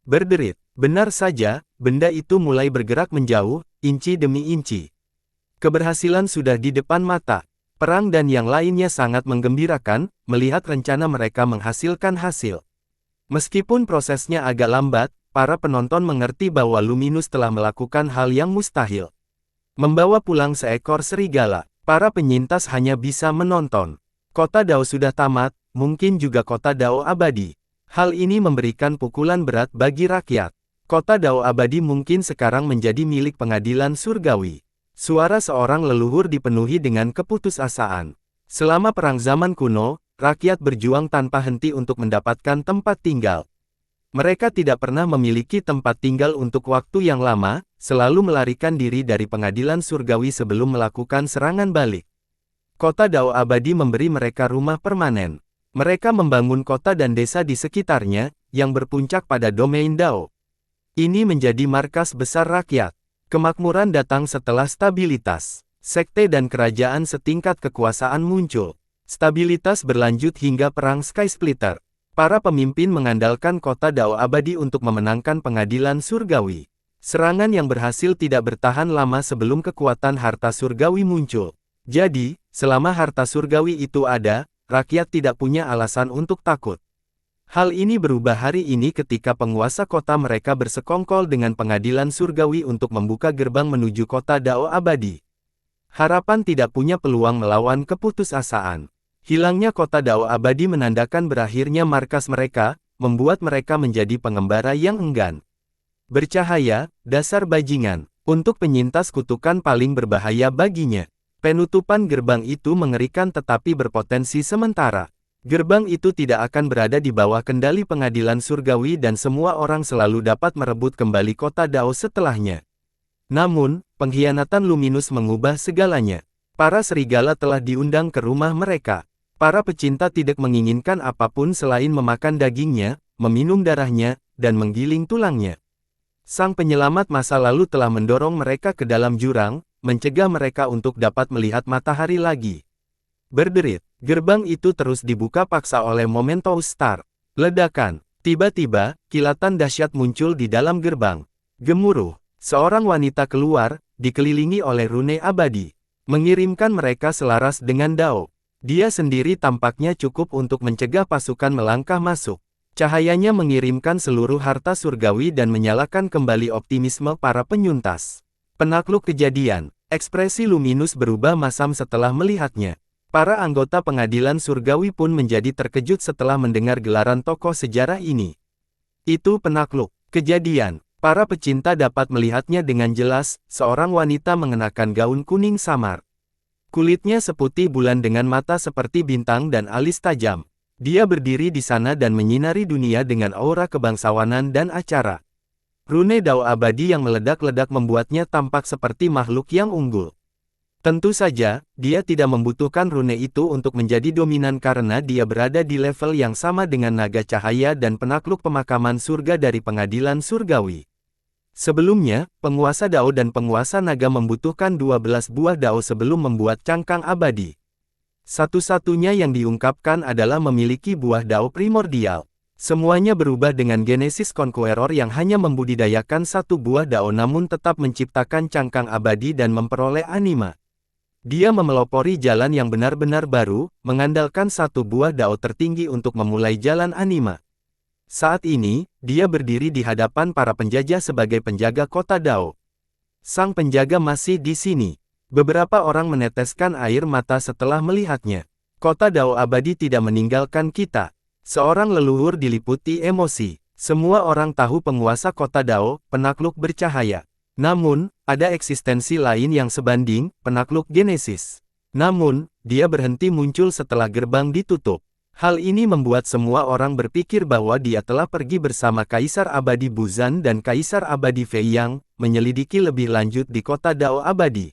Berderit, benar saja, benda itu mulai bergerak menjauh, inci demi inci. Keberhasilan sudah di depan mata. Perang dan yang lainnya sangat menggembirakan, melihat rencana mereka menghasilkan hasil. Meskipun prosesnya agak lambat, para penonton mengerti bahwa Luminus telah melakukan hal yang mustahil. Membawa pulang seekor serigala, para penyintas hanya bisa menonton. Kota Dao sudah tamat, mungkin juga kota Dao abadi. Hal ini memberikan pukulan berat bagi rakyat. Kota Dao abadi mungkin sekarang menjadi milik pengadilan surgawi. Suara seorang leluhur dipenuhi dengan keputusasaan. Selama perang zaman kuno, rakyat berjuang tanpa henti untuk mendapatkan tempat tinggal. Mereka tidak pernah memiliki tempat tinggal untuk waktu yang lama, selalu melarikan diri dari pengadilan surgawi sebelum melakukan serangan balik. Kota Dao abadi memberi mereka rumah permanen. Mereka membangun kota dan desa di sekitarnya, yang berpuncak pada domain Dao. Ini menjadi markas besar rakyat. Kemakmuran datang setelah stabilitas. Sekte dan kerajaan setingkat kekuasaan muncul. Stabilitas berlanjut hingga perang Sky Splitter. Para pemimpin mengandalkan kota Dao abadi untuk memenangkan pengadilan surgawi. Serangan yang berhasil tidak bertahan lama sebelum kekuatan harta surgawi muncul. Jadi, selama harta surgawi itu ada, rakyat tidak punya alasan untuk takut. Hal ini berubah hari ini ketika penguasa kota mereka bersekongkol dengan pengadilan surgawi untuk membuka gerbang menuju kota Dao abadi. Harapan tidak punya peluang melawan keputusasaan. Hilangnya kota Dao abadi menandakan berakhirnya markas mereka, membuat mereka menjadi pengembara yang enggan. Bercahaya, dasar bajingan, untuk penyintas kutukan paling berbahaya baginya. Penutupan gerbang itu mengerikan tetapi berpotensi sementara. Gerbang itu tidak akan berada di bawah kendali pengadilan surgawi dan semua orang selalu dapat merebut kembali kota Dao setelahnya. Namun, pengkhianatan Luminus mengubah segalanya. Para serigala telah diundang ke rumah mereka. Para pecinta tidak menginginkan apapun selain memakan dagingnya, meminum darahnya, dan menggiling tulangnya. Sang penyelamat masa lalu telah mendorong mereka ke dalam jurang, mencegah mereka untuk dapat melihat matahari lagi. Berderit, gerbang itu terus dibuka paksa oleh Momentous Star. Ledakan. Tiba-tiba, kilatan dahsyat muncul di dalam gerbang. Gemuruh. Seorang wanita keluar, dikelilingi oleh rune abadi. Mengirimkan mereka selaras dengan Dao. Dia sendiri tampaknya cukup untuk mencegah pasukan melangkah masuk. Cahayanya mengirimkan seluruh harta surgawi dan menyalakan kembali optimisme para penyuntas. Penakluk kejadian. Ekspresi Luminus berubah masam setelah melihatnya. Para anggota pengadilan surgawi pun menjadi terkejut setelah mendengar gelaran tokoh sejarah ini. Itu penakluk kejadian. Para pecinta dapat melihatnya dengan jelas, seorang wanita mengenakan gaun kuning samar. Kulitnya seputih bulan dengan mata seperti bintang dan alis tajam. Dia berdiri di sana dan menyinari dunia dengan aura kebangsawanan dan acara. Rune Dao abadi yang meledak-ledak membuatnya tampak seperti makhluk yang unggul. Tentu saja, dia tidak membutuhkan rune itu untuk menjadi dominan karena dia berada di level yang sama dengan naga cahaya dan penakluk pemakaman surga dari pengadilan surgawi. Sebelumnya, penguasa Dao dan penguasa naga membutuhkan 12 buah Dao sebelum membuat cangkang abadi. Satu-satunya yang diungkapkan adalah memiliki buah Dao primordial. Semuanya berubah dengan Genesis Conqueror yang hanya membudidayakan satu buah Dao namun tetap menciptakan cangkang abadi dan memperoleh anima. Dia memelopori jalan yang benar-benar baru, mengandalkan satu buah Dao tertinggi untuk memulai jalan anima. Saat ini, dia berdiri di hadapan para penjajah sebagai penjaga kota Dao. Sang penjaga masih di sini. Beberapa orang meneteskan air mata setelah melihatnya. Kota Dao abadi tidak meninggalkan kita. Seorang leluhur diliputi emosi. Semua orang tahu penguasa kota Dao, penakluk bercahaya. Namun, ada eksistensi lain yang sebanding, penakluk Genesis. Namun, dia berhenti muncul setelah gerbang ditutup. Hal ini membuat semua orang berpikir bahwa dia telah pergi bersama Kaisar Abadi Buzan dan Kaisar Abadi Fei Yang, menyelidiki lebih lanjut di kota Dao abadi.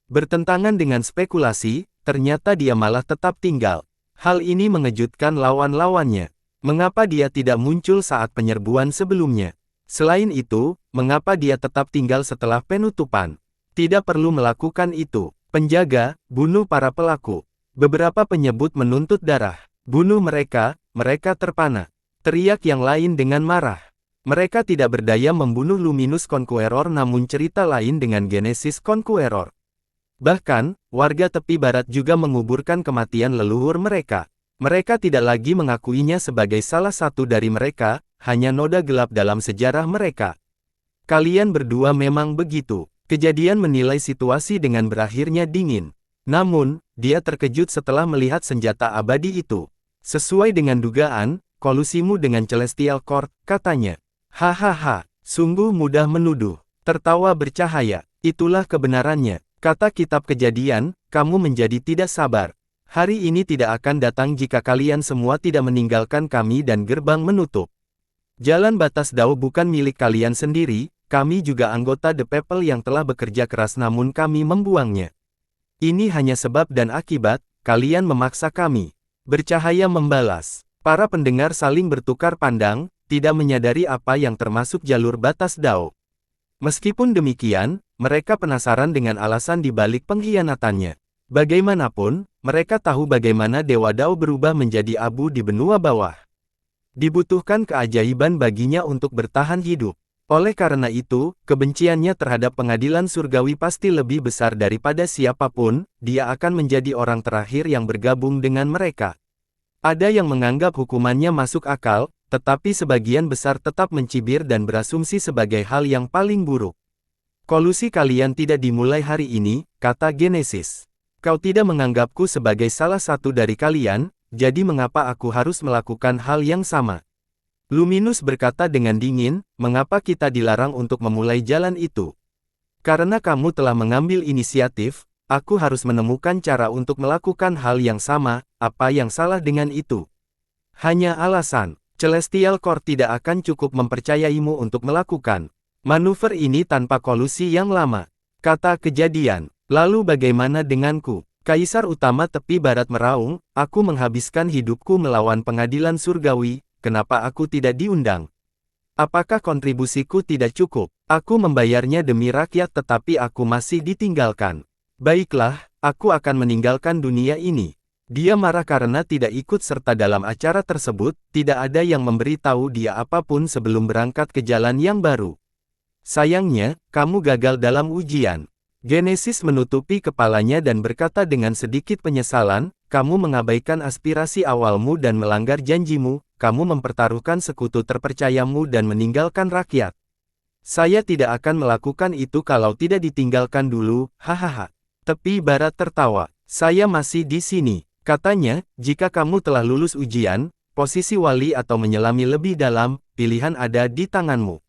Bertentangan dengan spekulasi, ternyata dia malah tetap tinggal. Hal ini mengejutkan lawan-lawannya. Mengapa dia tidak muncul saat penyerbuan sebelumnya? Selain itu, mengapa dia tetap tinggal setelah penutupan? Tidak perlu melakukan itu. Penjaga, bunuh para pelaku. Beberapa penyebut menuntut darah. Bunuh mereka, mereka terpana. Teriak yang lain dengan marah. Mereka tidak berdaya membunuh Luminous Conqueror namun cerita lain dengan Genesis Conqueror. Bahkan, warga tepi barat juga menguburkan kematian leluhur mereka. Mereka tidak lagi mengakuinya sebagai salah satu dari mereka, hanya noda gelap dalam sejarah mereka. Kalian berdua memang begitu. Kejadian menilai situasi dengan berakhirnya dingin. Namun, dia terkejut setelah melihat senjata abadi itu. Sesuai dengan dugaan, kolusimu dengan Celestial Court, katanya. Hahaha, sungguh mudah menuduh. Tertawa bercahaya. Itulah kebenarannya. Kata kitab kejadian, kamu menjadi tidak sabar. Hari ini tidak akan datang jika kalian semua tidak meninggalkan kami dan gerbang menutup. Jalan batas Dao bukan milik kalian sendiri, kami juga anggota The People yang telah bekerja keras namun kami membuangnya. Ini hanya sebab dan akibat, kalian memaksa kami. Bercahaya membalas. Para pendengar saling bertukar pandang, tidak menyadari apa yang termasuk jalur batas Dao. Meskipun demikian, mereka penasaran dengan alasan di balik pengkhianatannya. Bagaimanapun, mereka tahu bagaimana Dewa Dao berubah menjadi abu di benua bawah. Dibutuhkan keajaiban baginya untuk bertahan hidup. Oleh karena itu, kebenciannya terhadap pengadilan surgawi pasti lebih besar daripada siapapun, dia akan menjadi orang terakhir yang bergabung dengan mereka. Ada yang menganggap hukumannya masuk akal, tetapi sebagian besar tetap mencibir dan berasumsi sebagai hal yang paling buruk. Kolusi kalian tidak dimulai hari ini, kata Genesis. Kau tidak menganggapku sebagai salah satu dari kalian, jadi mengapa aku harus melakukan hal yang sama? Luminous berkata dengan dingin, mengapa kita dilarang untuk memulai jalan itu? Karena kamu telah mengambil inisiatif, aku harus menemukan cara untuk melakukan hal yang sama, apa yang salah dengan itu? Hanya alasan, Celestial Court tidak akan cukup mempercayaimu untuk melakukan manuver ini tanpa kolusi yang lama. Kata kejadian, lalu bagaimana denganku? Kaisar utama tepi barat meraung, aku menghabiskan hidupku melawan pengadilan surgawi, kenapa aku tidak diundang? Apakah kontribusiku tidak cukup? Aku membayarnya demi rakyat tetapi aku masih ditinggalkan. Baiklah, aku akan meninggalkan dunia ini. Dia marah karena tidak ikut serta dalam acara tersebut, tidak ada yang memberitahu dia apapun sebelum berangkat ke jalan yang baru. Sayangnya, kamu gagal dalam ujian. Genesis menutupi kepalanya dan berkata dengan sedikit penyesalan, kamu mengabaikan aspirasi awalmu dan melanggar janjimu, kamu mempertaruhkan sekutu terpercayamu dan meninggalkan rakyat. Saya tidak akan melakukan itu kalau tidak ditinggalkan dulu, hahaha. Tepi barat tertawa, saya masih di sini. Katanya, jika kamu telah lulus ujian, posisi wali atau menyelami lebih dalam, pilihan ada di tanganmu.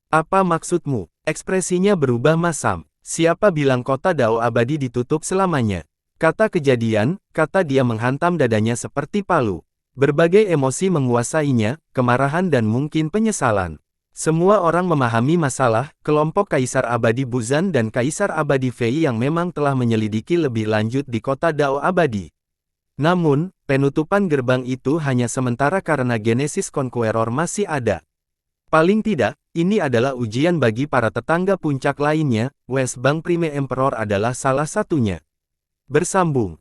Apa maksudmu? Ekspresinya berubah masam. Siapa bilang kota Dao abadi ditutup selamanya? Kata kejadian, kata dia menghantam dadanya seperti palu. Berbagai emosi menguasainya, kemarahan dan mungkin penyesalan. Semua orang memahami masalah kelompok Kaisar Abadi Buzan dan Kaisar Abadi Fei yang memang telah menyelidiki lebih lanjut di kota Dao Abadi. Namun, penutupan gerbang itu hanya sementara karena Genesis Conqueror masih ada. Paling tidak, ini adalah ujian bagi para tetangga puncak lainnya, West Bank Prime Emperor adalah salah satunya. Bersambung.